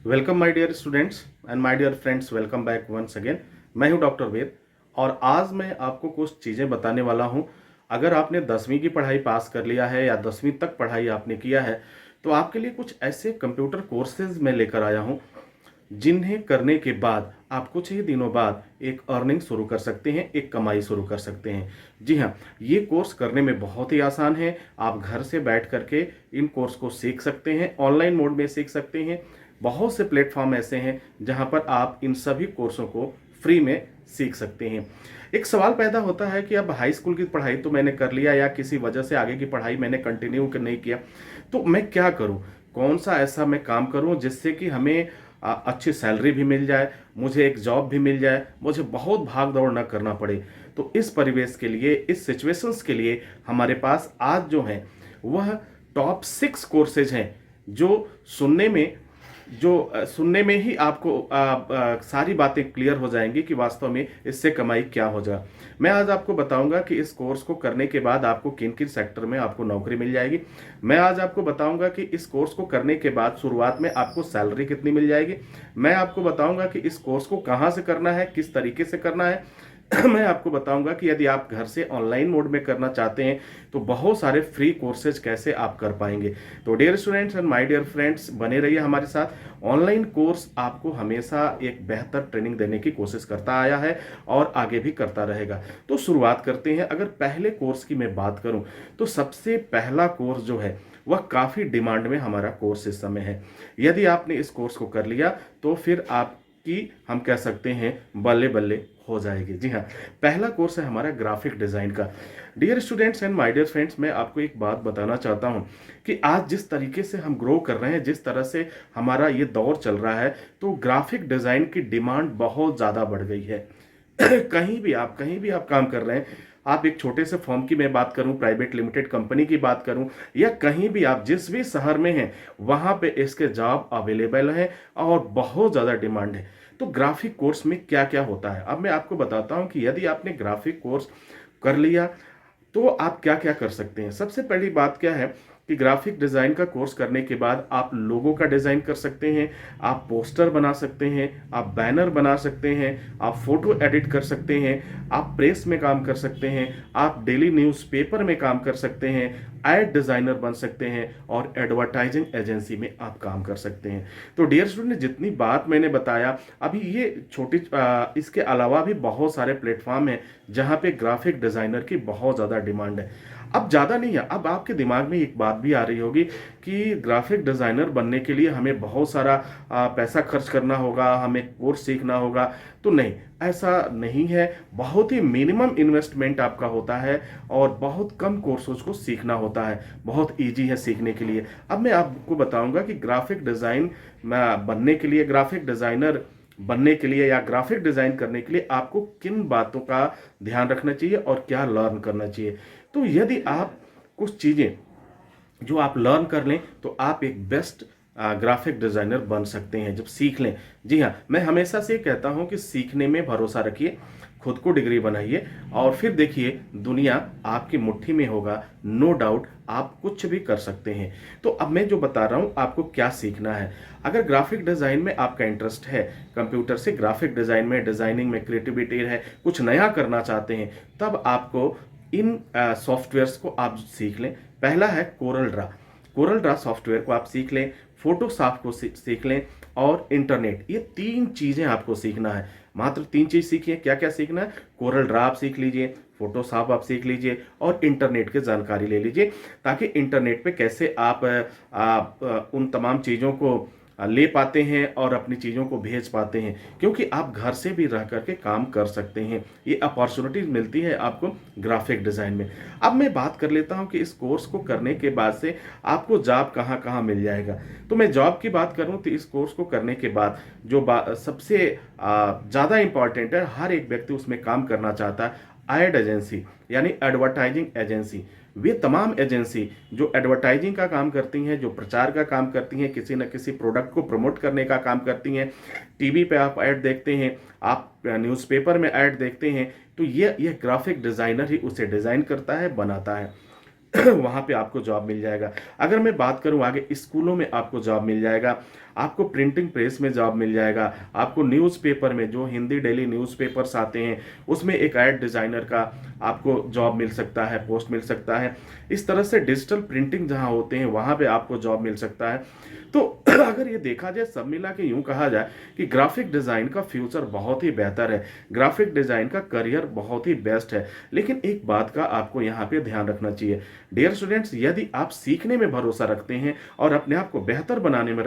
Welcome my dear students and my dear friends, welcome back once again. मैं हूं doctor वेद और आज मैं आपको कुछ चीज़ें बताने वाला हूं। अगर आपने 10वीं की पढ़ाई पास कर लिया है या 10वीं तक पढ़ाई आपने किया है तो आपके लिए कुछ ऐसे कंप्यूटर कोर्सेज मैं लेकर आया हूं जिन्हें करने के बाद आप कुछ ही दिनों बाद एक अर्निंग शुरू कर सकते हैं, एक कमाई शुरू कर सकते हैं। जी हाँ, ये कोर्स करने में बहुत ही आसान है। आप घर से बैठ करके इन कोर्स को सीख सकते हैं, ऑनलाइन मोड में सीख सकते हैं। बहुत से प्लेटफॉर्म ऐसे हैं जहां पर आप इन सभी कोर्सों को फ्री में सीख सकते हैं। एक सवाल पैदा होता है कि अब हाई स्कूल की पढ़ाई तो मैंने कर लिया या किसी वजह से आगे की पढ़ाई मैंने कंटिन्यू नहीं किया, तो मैं क्या करूं? कौन सा ऐसा मैं काम करूं जिससे कि हमें अच्छी सैलरी भी मिल जाए, मुझे एक जॉब भी मिल जाए, मुझे बहुत भाग दौड़ ना करना पड़े। तो इस परिवेश के लिए, इस सिचुएशंस के लिए हमारे पास आज जो है वह टॉप 6 कोर्सेज हैं जो सुनने में सुनने में ही आपको सारी बातें क्लियर हो जाएंगी कि वास्तव में इससे कमाई क्या हो जाए। मैं आज आपको बताऊंगा कि इस कोर्स को करने के बाद आपको किन किन सेक्टर में आपको नौकरी मिल जाएगी। मैं आज आपको बताऊंगा कि इस कोर्स को करने के बाद शुरुआत में आपको सैलरी कितनी मिल जाएगी। मैं आपको बताऊंगा कि इस कोर्स को कहाँ से करना है, किस तरीके से करना है। मैं आपको बताऊंगा कि यदि आप घर से ऑनलाइन मोड में करना चाहते हैं तो बहुत सारे फ्री कोर्सेज कैसे आप कर पाएंगे। तो dear students and my dear friends, बने रहिए हमारे साथ। ऑनलाइन कोर्स आपको हमेशा एक बेहतर ट्रेनिंग देने की कोशिश करता आया है और आगे भी करता रहेगा। तो शुरुआत करते हैं। अगर पहले कोर्स की मैं बात करूं तो सबसे पहला कोर्स जो है वह काफ़ी डिमांड में हमारा कोर्स इस समय है। यदि आपने इस कोर्स को कर लिया तो फिर आपकी, हम कह सकते हैं, बल्ले बल्ले हो जाएगी। जी हाँ, पहला कोर्स है हमारा ग्राफिक डिजाइन का। Dear students and my dear friends, मैं आपको एक बात बताना चाहता हूं कि आज जिस तरीके से हम ग्रो कर रहे हैं, जिस तरह से हमारा ये दौर चल रहा है, तो ग्राफिक डिजाइन की डिमांड बहुत ज्यादा बढ़ गई है। कहीं भी आप काम कर रहे हैं, आप एक छोटे से फर्म की मैं बात करूं, प्राइवेट लिमिटेड कंपनी की बात करूं, या कहीं भी आप जिस भी शहर में हैं वहां पे इसके जॉब अवेलेबल है और बहुत ज़्यादा डिमांड है। तो ग्राफिक कोर्स में क्या क्या होता है अब मैं आपको बताता हूं कि यदि आपने ग्राफिक कोर्स कर लिया तो आप क्या क्या कर सकते हैं। सबसे पहली बात क्या है कि ग्राफिक डिज़ाइन का कोर्स करने के बाद आप लोगों का डिज़ाइन कर सकते हैं, आप पोस्टर बना सकते हैं, आप बैनर बना सकते हैं, आप फोटो एडिट कर सकते हैं, आप प्रेस में काम कर सकते हैं, आप डेली न्यूज़पेपर में काम कर सकते हैं, एड डिज़ाइनर बन सकते हैं और एडवर्टाइजिंग एजेंसी में आप काम कर सकते हैं। तो डियर स्टूडेंट, जितनी बात मैंने बताया अभी ये छोटी, इसके अलावा भी बहुत सारे प्लेटफॉर्म हैं जहाँ पे ग्राफिक डिज़ाइनर की बहुत ज़्यादा डिमांड है। अब ज़्यादा नहीं है, अब आपके दिमाग में एक बात भी आ रही होगी कि ग्राफिक डिज़ाइनर बनने के लिए हमें बहुत सारा पैसा खर्च करना होगा, हमें कोर्स सीखना होगा। तो नहीं, ऐसा नहीं है। बहुत ही मिनिमम इन्वेस्टमेंट आपका होता है और बहुत कम कोर्सेज को सीखना होता है। बहुत इजी है सीखने के लिए। अब मैं आपको बताऊंगा कि ग्राफिक डिज़ाइन बनने के लिए, ग्राफिक डिज़ाइनर बनने के लिए या ग्राफिक डिज़ाइन करने के लिए आपको किन बातों का ध्यान रखना चाहिए और क्या लर्न करना चाहिए। तो यदि आप कुछ चीज़ें जो आप लर्न कर लें तो आप एक बेस्ट ग्राफिक डिज़ाइनर बन सकते हैं जब सीख लें। जी हाँ, मैं हमेशा से कहता हूं कि सीखने में भरोसा रखिए, खुद को डिग्री बनाइए और फिर देखिए दुनिया आपकी मुट्ठी में होगा। नो डाउट आप कुछ भी कर सकते हैं। तो अब मैं जो बता रहा हूं आपको क्या सीखना है। अगर ग्राफिक डिज़ाइन में आपका इंटरेस्ट है, कंप्यूटर से ग्राफिक डिज़ाइन में, डिज़ाइनिंग में क्रिएटिविटी है, कुछ नया करना चाहते हैं, तब आपको इन सॉफ्टवेयर्स को आप सीख लें। पहला है Corel Draw. Corel Draw software को आप सीख लें, फोटोशॉप को सीख लें और इंटरनेट। ये 3 चीज़ें आपको सीखना है। मात्र 3 चीज़ सीखिए। क्या क्या सीखना है? कोरल ड्रा आप सीख लीजिए, फोटोशॉप आप सीख लीजिए और इंटरनेट की जानकारी ले लीजिए, ताकि इंटरनेट पे कैसे आप उन तमाम चीज़ों को ले पाते हैं और अपनी चीज़ों को भेज पाते हैं, क्योंकि आप घर से भी रह करके काम कर सकते हैं। ये अपॉर्चुनिटीज मिलती है आपको ग्राफिक डिज़ाइन में। अब मैं बात कर लेता हूं कि इस कोर्स को करने के बाद से आपको जॉब कहां कहां मिल जाएगा। तो मैं जॉब की बात करूं तो इस कोर्स को करने के बाद जो सबसे ज़्यादा इंपॉर्टेंट है, हर एक व्यक्ति उसमें काम करना चाहता है, एड एजेंसी यानी एडवर्टाइजिंग एजेंसी। वे तमाम एजेंसी जो एडवर्टाइजिंग का काम करती हैं, जो प्रचार का काम करती हैं, किसी न किसी प्रोडक्ट को प्रमोट करने का काम करती हैं, टीवी पे आप ऐड देखते हैं, आप न्यूज़पेपर में ऐड देखते हैं, तो ये ग्राफिक डिज़ाइनर ही उसे डिज़ाइन करता है, बनाता है। वहाँ पे आपको जॉब मिल जाएगा। अगर मैं बात करूँ आगे, स्कूलों में आपको जॉब मिल जाएगा, आपको प्रिंटिंग प्रेस में जॉब मिल जाएगा, आपको न्यूज़पेपर में जो हिंदी डेली न्यूज़पेपर्स आते हैं उसमें एक ऐड डिज़ाइनर का आपको जॉब मिल सकता है, पोस्ट मिल सकता है। इस तरह से डिजिटल प्रिंटिंग जहाँ होते हैं वहाँ पे आपको जॉब मिल सकता है। तो अगर ये देखा जाए, सब मिला के यूं कहा जाए कि ग्राफिक डिज़ाइन का फ्यूचर बहुत ही बेहतर है, ग्राफिक डिज़ाइन का करियर बहुत ही बेस्ट है। लेकिन एक बात का आपको यहाँ पे ध्यान रखना चाहिए डियर स्टूडेंट्स, यदि आप सीखने में भरोसा रखते हैं और अपने आप को बेहतर बनाने में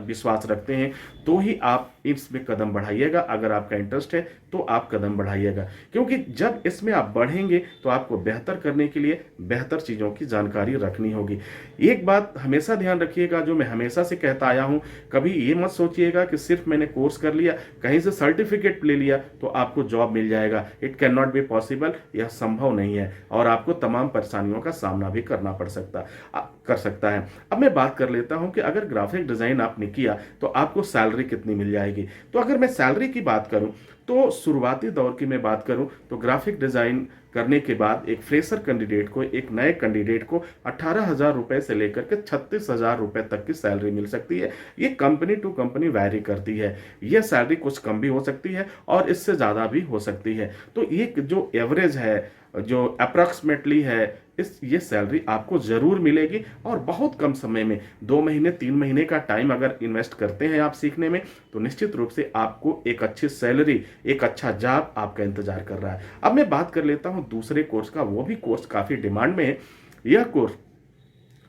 विश्वास रखते हैं तो ही आप इसमें कदम बढ़ाइएगा। अगर आपका इंटरेस्ट है तो आप कदम बढ़ाइएगा, क्योंकि जब इसमें आप बढ़ेंगे तो आपको बेहतर करने के लिए बेहतर चीज़ों की जानकारी रखनी होगी। एक बात हमेशा ध्यान रखिएगा, जो मैं हमेशा से कहता आया हूं, कभी ये मत सोचिएगा कि सिर्फ मैंने कोर्स कर लिया, कहीं से सर्टिफिकेट ले लिया तो आपको जॉब मिल जाएगा। It can not be possible, यह संभव नहीं है और आपको तमाम परेशानियों का सामना भी करना कर सकता है। अब मैं बात कर लेता हूं कि अगर ग्राफिक डिजाइन आपने किया तो आपको सैलरी कितनी मिल जाएगी। तो अगर मैं सैलरी की बात करूं तो शुरुआती दौर की मैं बात करूं तो ग्राफिक डिजाइन करने के बाद एक फ्रेशर कैंडिडेट को, एक नए कैंडिडेट को 18,000 रुपए से लेकर के 36,000 रुपए तक की सैलरी मिल सकती है। ये कंपनी टू कंपनी वैरी करती है, यह सैलरी कुछ कम भी हो सकती है और इससे ज़्यादा भी हो सकती है। तो ये जो एवरेज है, जो अप्रॉक्सीमेटली है, ये सैलरी आपको जरूर मिलेगी और बहुत कम समय में, 2 महीने 3 महीने का टाइम अगर इन्वेस्ट करते हैं आप सीखने में तो निश्चित रूप से आपको एक अच्छी सैलरी, एक अच्छा जॉब आपका इंतजार कर रहा है। अब मैं बात कर लेता हूं दूसरे कोर्स का, वो भी कोर्स काफी डिमांड में है। यह कोर्स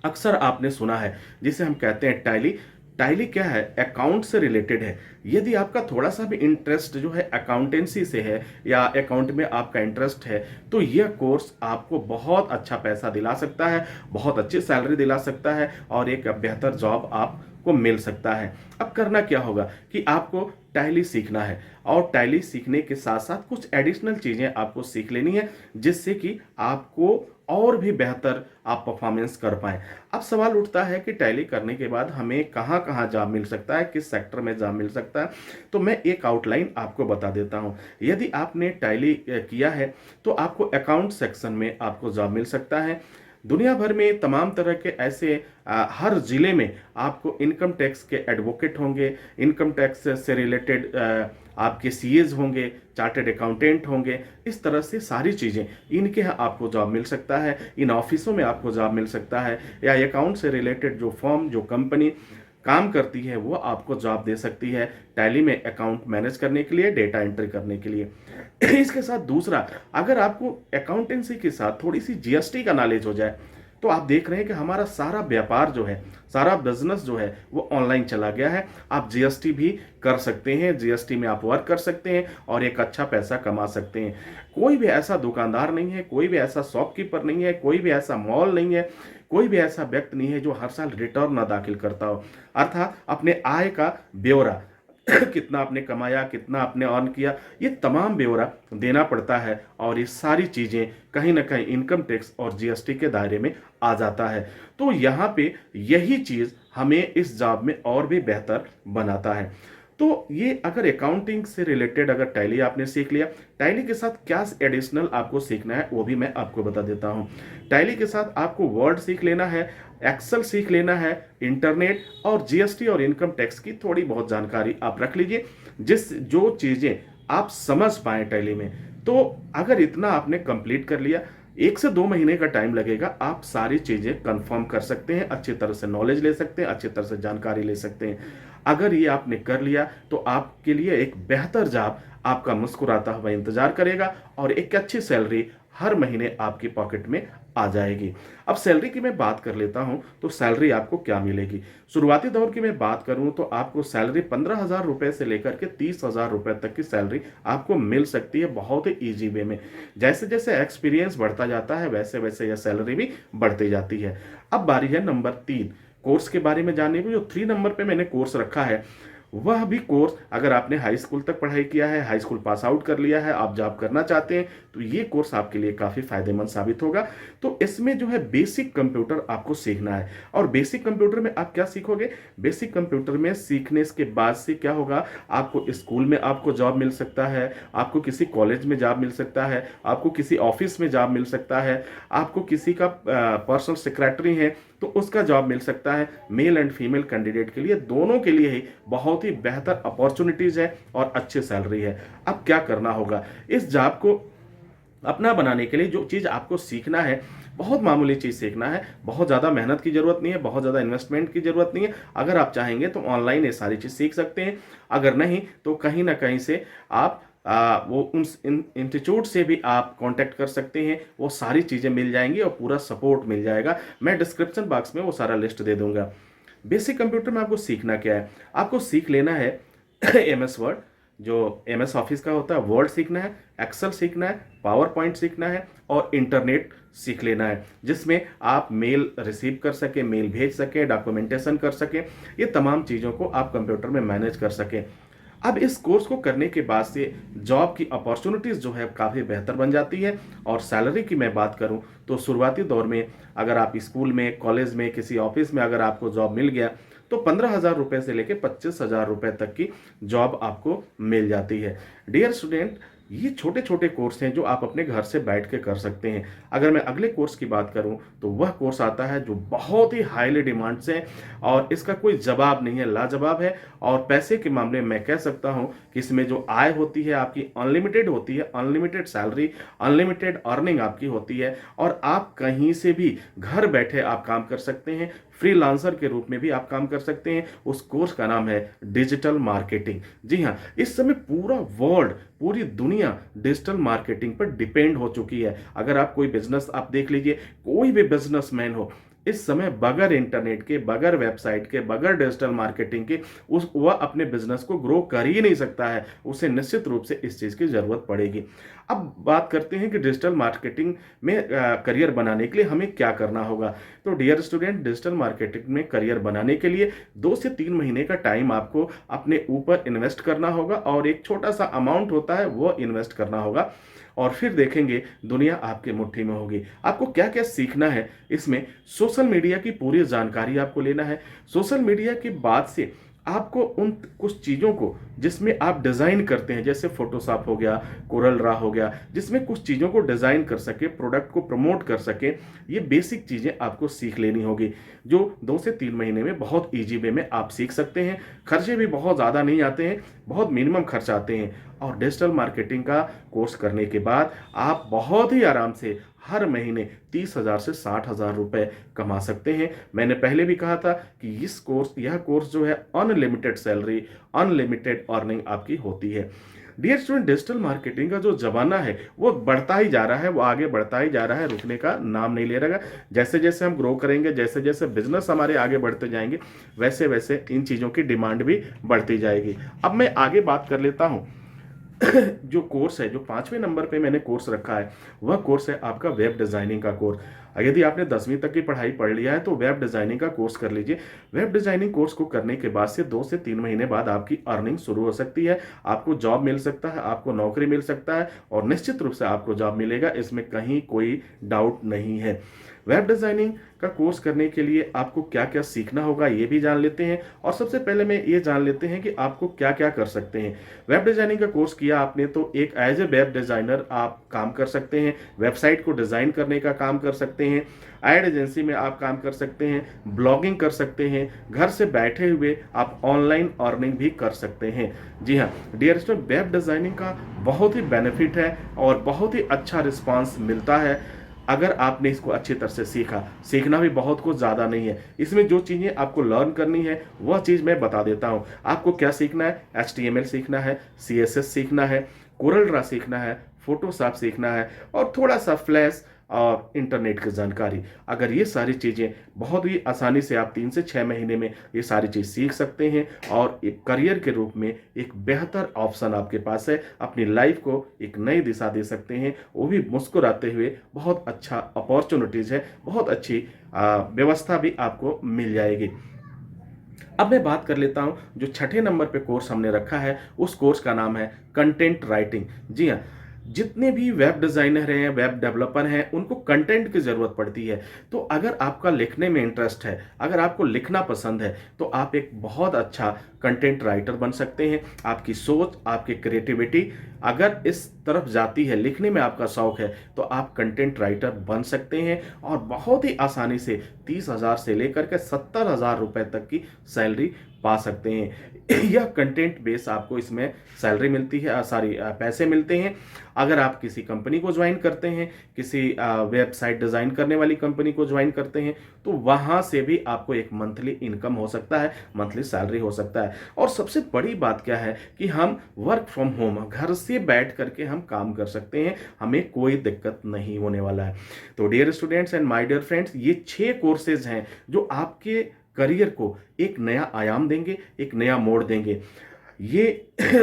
अक्सर आपने सुना है जिसे हम कहते हैं टैली। टैली क्या है? अकाउंट से रिलेटेड है। यदि आपका थोड़ा सा भी इंटरेस्ट जो है अकाउंटेंसी से है या अकाउंट में आपका इंटरेस्ट है तो यह कोर्स आपको बहुत अच्छा पैसा दिला सकता है, बहुत अच्छी सैलरी दिला सकता है और एक बेहतर जॉब आपको मिल सकता है। अब करना क्या होगा कि आपको टैली सीखना है और टैली सीखने के साथ साथ कुछ एडिशनल चीज़ें आपको सीख लेनी है जिससे कि आपको और भी बेहतर आप परफॉर्मेंस कर पाएं। अब सवाल उठता है कि टैली करने के बाद हमें कहाँ कहाँ जॉब मिल सकता है, किस सेक्टर में जॉब मिल सकता है। तो मैं एक आउटलाइन आपको बता देता हूँ। यदि आपने टैली किया है तो आपको अकाउंट सेक्शन में आपको जॉब मिल सकता है। दुनिया भर में तमाम तरह के ऐसे हर जिले में आपको इनकम टैक्स के एडवोकेट होंगे, इनकम टैक्स से रिलेटेड आपके सीएज होंगे, चार्टर्ड अकाउंटेंट होंगे। इस तरह से सारी चीज़ें इनके यहाँ आपको जॉब मिल सकता है, इन ऑफिसों में आपको जॉब मिल सकता है या अकाउंट से रिलेटेड जो फर्म, जो कंपनी काम करती है वो आपको जॉब दे सकती है टैली में अकाउंट मैनेज करने के लिए, डेटा एंट्री करने के लिए। इसके साथ दूसरा, अगर आपको अकाउंटेंसी के साथ थोड़ी सी जीएसटी का नॉलेज हो जाए तो आप देख रहे हैं कि हमारा सारा व्यापार जो है, सारा बिजनेस जो है वो ऑनलाइन चला गया है। आप जीएसटी भी कर सकते हैं, जीएसटी में आप वर्क कर सकते हैं और एक अच्छा पैसा कमा सकते हैं। कोई भी ऐसा दुकानदार नहीं है, कोई भी ऐसा शॉपकीपर नहीं है, कोई भी ऐसा मॉल नहीं है, कोई भी ऐसा व्यक्ति नहीं है जो हर साल रिटर्न ना दाखिल करता हो, अर्थात अपने आय का ब्यौरा कितना आपने कमाया, कितना आपने अर्न किया, ये तमाम ब्यौरा देना पड़ता है और ये सारी चीज़ें कहीं ना कहीं इनकम टैक्स और जीएसटी के दायरे में आ जाता है। तो यहाँ पे यही चीज़ हमें इस जॉब में और भी बेहतर बनाता है। तो ये अगर अकाउंटिंग से रिलेटेड अगर टैली आपने सीख लिया, टैली के साथ क्या एडिशनल आपको सीखना है वो भी मैं आपको बता देता हूँ। टैली के साथ आपको वर्ड सीख लेना है, एक्सेल सीख लेना है, इंटरनेट और जीएसटी और इनकम टैक्स की थोड़ी बहुत जानकारी आप रख लीजिए, जो चीज़ें आप समझ पाए टैली में। तो अगर इतना आपने कंप्लीट कर लिया, 1 से 2 महीने का टाइम लगेगा, आप सारी चीज़ें कंफर्म कर सकते हैं, अच्छी तरह से नॉलेज ले सकते हैं, अच्छी तरह से जानकारी ले सकते हैं। अगर ये आपने कर लिया तो आपके लिए एक बेहतर जॉब आपका मुस्कुराता हुआ इंतजार करेगा और एक अच्छी सैलरी हर महीने आपकी पॉकेट में आ जाएगी। अब सैलरी की मैं बात कर लेता हूं तो सैलरी आपको क्या मिलेगी। शुरुआती दौर की मैं बात करूं तो आपको सैलरी 15,000 रुपए से लेकर के 30,000 रुपए तक की सैलरी आपको मिल सकती है बहुत ही ईजी वे में। जैसे जैसे एक्सपीरियंस बढ़ता जाता है वैसे वैसे यह सैलरी भी बढ़ती जाती है। अब बारी है नंबर 3 कोर्स के बारे में जानने की। जो 3 नंबर पे मैंने कोर्स रखा है वह भी कोर्स, अगर आपने हाई स्कूल तक पढ़ाई किया है, हाई स्कूल पास आउट कर लिया है, आप जॉब करना चाहते हैं तो ये कोर्स आपके लिए काफ़ी फायदेमंद साबित होगा। तो इसमें जो है बेसिक कंप्यूटर आपको सीखना है। और बेसिक कंप्यूटर में आप क्या सीखोगे? बेसिक कंप्यूटर में सीखने के बाद से क्या होगा, आपको स्कूल में आपको जॉब मिल सकता है, आपको किसी कॉलेज में जॉब मिल सकता है, आपको किसी ऑफिस में जॉब मिल सकता है, आपको किसी का पर्सनल सेक्रेटरी है तो उसका जॉब मिल सकता है। मेल एंड फीमेल कैंडिडेट के लिए, दोनों के लिए ही बहुत ही बेहतर अपॉर्चुनिटीज है और अच्छी सैलरी है। अब क्या करना होगा? इस जॉब को अपना बनाने के लिए जो चीज़ आपको सीखना है, बहुत मामूली चीज़ सीखना है, बहुत ज़्यादा मेहनत की ज़रूरत नहीं है, बहुत ज़्यादा इन्वेस्टमेंट की ज़रूरत नहीं है। अगर आप चाहेंगे तो ऑनलाइन ये सारी चीज़ सीख सकते हैं, अगर नहीं तो कहीं ना कहीं से आप वो उन इंस्टीट्यूट से भी आप कांटेक्ट कर सकते हैं, वो सारी चीज़ें मिल जाएंगी और पूरा सपोर्ट मिल जाएगा। मैं डिस्क्रिप्शन बॉक्स में वो सारा लिस्ट दे दूंगा। बेसिक कंप्यूटर में आपको सीखना क्या है? आपको सीख लेना है एम एस वर्ड, जो एम एस ऑफिस का होता है, वर्ड सीखना है, एक्सेल सीखना है, पावर पॉइंट सीखना है और इंटरनेट सीख लेना है, जिसमें आप मेल रिसीव कर सके, मेल भेज सके, डॉक्यूमेंटेशन कर सके, ये तमाम चीज़ों को आप कंप्यूटर में मैनेज कर सकें। अब इस कोर्स को करने के बाद से जॉब की अपॉर्चुनिटीज़ जो है काफ़ी बेहतर बन जाती है। और सैलरी की मैं बात करूं तो शुरुआती दौर में अगर आप स्कूल में, कॉलेज में, किसी ऑफिस में अगर आपको जॉब मिल गया तो 15,000 रुपये से लेकर 25,000 रुपये तक की जॉब आपको मिल जाती है। डियर स्टूडेंट, ये छोटे छोटे कोर्स हैं जो आप अपने घर से बैठ के कर सकते हैं। अगर मैं अगले कोर्स की बात करूं तो वह कोर्स आता है जो बहुत ही हाईली डिमांड से और इसका कोई जवाब नहीं है, लाजवाब है। और पैसे के मामले में मैं कह सकता हूं कि इसमें जो आय होती है आपकी अनलिमिटेड होती है, अनलिमिटेड सैलरी, अनलिमिटेड अर्निंग आपकी होती है और आप कहीं से भी घर बैठे आप काम कर सकते हैं, फ्रीलांसर के रूप में भी आप काम कर सकते हैं। उस कोर्स का नाम है डिजिटल मार्केटिंग। जी हाँ, इस समय पूरा वर्ल्ड, पूरी दुनिया डिजिटल मार्केटिंग पर डिपेंड हो चुकी है। अगर आप कोई बिजनेस आप देख लीजिए, कोई भी बिजनेसमैन हो इस समय बगैर इंटरनेट के, बगैर वेबसाइट के, बगैर डिजिटल मार्केटिंग के उस वह अपने बिजनेस को ग्रो कर ही नहीं सकता है। उसे निश्चित रूप से इस चीज़ की ज़रूरत पड़ेगी। अब बात करते हैं कि डिजिटल मार्केटिंग में करियर बनाने के लिए हमें क्या करना होगा। तो डियर स्टूडेंट, डिजिटल मार्केटिंग में करियर बनाने के लिए 2 से 3 महीने का टाइम आपको अपने ऊपर इन्वेस्ट करना होगा और एक छोटा सा अमाउंट होता है वो इन्वेस्ट करना होगा और फिर देखेंगे दुनिया आपके मुट्ठी में होगी। आपको क्या क्या सीखना है? इसमें सोशल मीडिया की पूरी जानकारी आपको लेना है। सोशल मीडिया के बाद से आपको उन कुछ चीज़ों को जिसमें आप डिज़ाइन करते हैं, जैसे फोटोशॉप हो गया, कोरल ड्रा हो गया, जिसमें कुछ चीज़ों को डिज़ाइन कर सके, प्रोडक्ट को प्रमोट कर सके, ये बेसिक चीज़ें आपको सीख लेनी होगी, जो 2 से 3 महीने में बहुत ईजी वे में आप सीख सकते हैं। खर्चे भी बहुत ज़्यादा नहीं आते हैं, बहुत मिनिमम खर्च आते हैं। और डिजिटल मार्केटिंग का कोर्स करने के बाद आप बहुत ही आराम से हर महीने 30,000 से 60,000 रुपए कमा सकते हैं। मैंने पहले भी कहा था कि यह कोर्स जो है अनलिमिटेड सैलरी, अनलिमिटेड अर्निंग आपकी होती है। डियर स्टूडेंट, डिजिटल मार्केटिंग का जो जमाना है वो बढ़ता ही जा रहा है, वो आगे बढ़ता ही जा रहा है, रुकने का नाम नहीं ले रहा। जैसे जैसे हम ग्रो करेंगे, जैसे जैसे बिजनेस हमारे आगे बढ़ते जाएंगे, वैसे वैसे इन चीज़ों की डिमांड भी बढ़ती जाएगी। अब मैं आगे बात कर लेता हूँ जो कोर्स है, जो 5वें नंबर पे मैंने कोर्स रखा है, वह कोर्स है आपका वेब डिज़ाइनिंग का कोर्स। यदि आपने 10वीं तक की पढ़ाई पढ़ लिया है तो वेब डिज़ाइनिंग का कोर्स कर लीजिए। वेब डिज़ाइनिंग कोर्स को करने के बाद से 2 से 3 महीने बाद आपकी अर्निंग शुरू हो सकती है, आपको जॉब मिल सकता है, आपको नौकरी मिल सकता है और निश्चित रूप से आपको जॉब मिलेगा, इसमें कहीं कोई डाउट नहीं है। वेब डिज़ाइनिंग का कोर्स करने के लिए आपको क्या क्या सीखना होगा ये भी जान लेते हैं और सबसे पहले मैं ये जान लेते हैं कि आपको क्या क्या कर सकते हैं। वेब डिज़ाइनिंग का कोर्स किया आपने तो एक एज ए वेब डिज़ाइनर आप काम कर सकते हैं, वेबसाइट को डिज़ाइन करने का काम कर सकते हैं, एड एजेंसी में आप काम कर सकते हैं, ब्लॉगिंग कर सकते हैं, घर से बैठे हुए आप ऑनलाइन अर्निंग भी कर सकते हैं। जी हाँ डियर स्टूडेंट, वेब डिज़ाइनिंग का बहुत ही बेनिफिट है और बहुत ही अच्छा रिस्पांस मिलता है अगर आपने इसको अच्छी तरह से सीखा। सीखना भी बहुत कुछ ज़्यादा नहीं है, इसमें जो चीज़ें आपको लर्न करनी है वह चीज़ मैं बता देता हूँ। आपको क्या सीखना है? HTML सीखना है, CSS सीखना है, कोरल ड्रा सीखना है, फोटोशॉप सीखना है और थोड़ा सा फ्लैश और इंटरनेट की जानकारी। अगर ये सारी चीज़ें बहुत ही आसानी से आप 3 से 6 महीने में ये सारी चीज़ सीख सकते हैं और एक करियर के रूप में एक बेहतर ऑप्शन आपके पास है, अपनी लाइफ को एक नई दिशा दे सकते हैं, वो भी मुस्कुराते हुए। बहुत अच्छा अपॉर्चुनिटीज़ है, बहुत अच्छी व्यवस्था भी आपको मिल जाएगी। अब मैं बात कर लेता हूं जो 6ठे नंबर पे कोर्स हमने रखा है, उस कोर्स का नाम है कंटेंट राइटिंग। जी हाँ, जितने भी वेब डिज़ाइनर हैं, वेब डेवलपर हैं, उनको कंटेंट की ज़रूरत पड़ती है। तो अगर आपका लिखने में इंटरेस्ट है, अगर आपको लिखना पसंद है, तो आप एक बहुत अच्छा कंटेंट राइटर बन सकते हैं। आपकी सोच, आपकी क्रिएटिविटी अगर इस तरफ जाती है, लिखने में आपका शौक है, तो आप कंटेंट राइटर बन सकते हैं और बहुत ही आसानी से 30,000 से लेकर के 70,000 रुपए तक की सैलरी पा सकते हैं। यह कंटेंट बेस आपको इसमें सैलरी मिलती है, पैसे मिलते हैं। अगर आप किसी कंपनी को ज्वाइन करते हैं, किसी वेबसाइट डिज़ाइन करने वाली कंपनी को ज्वाइन करते हैं, तो वहाँ से भी आपको एक मंथली इनकम हो सकता है, मंथली सैलरी हो सकता है। और सबसे बड़ी बात क्या है कि हम वर्क फ्रॉम होम, घर से बैठ करके हम काम कर सकते हैं, हमें कोई दिक्कत नहीं होने वाला है। तो dear students and my dear friends, ये 6 कोर्सेज हैं जो आपके करियर को एक नया आयाम देंगे, एक नया मोड़ देंगे। ये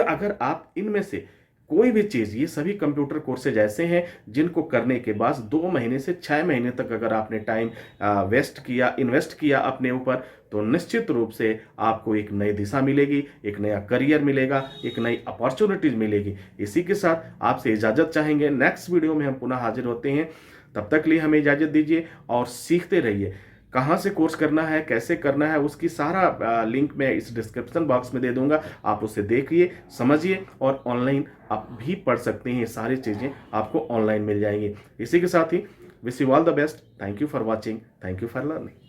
अगर आप इनमें से कोई भी चीज़, ये सभी कंप्यूटर कोर्सेज ऐसे हैं जिनको करने के बाद 2 महीने से 6 महीने तक अगर आपने टाइम इन्वेस्ट किया अपने ऊपर, तो निश्चित रूप से आपको एक नई दिशा मिलेगी, एक नया करियर मिलेगा, एक नई अपॉर्चुनिटीज मिलेगी। इसी के साथ आपसे इजाज़त चाहेंगे, नेक्स्ट वीडियो में हम पुनः हाजिर होते हैं। तब तक लिए हमें इजाज़त दीजिए और सीखते रहिए। कहाँ से कोर्स करना है, कैसे करना है, उसकी सारा लिंक मैं इस डिस्क्रिप्शन बॉक्स में दे दूंगा। आप उसे देखिए, समझिए और ऑनलाइन आप भी पढ़ सकते हैं। ये सारी चीज़ें आपको ऑनलाइन मिल जाएंगी। इसी के साथ ही wish you all the best. Thank you for watching, thank you for learning.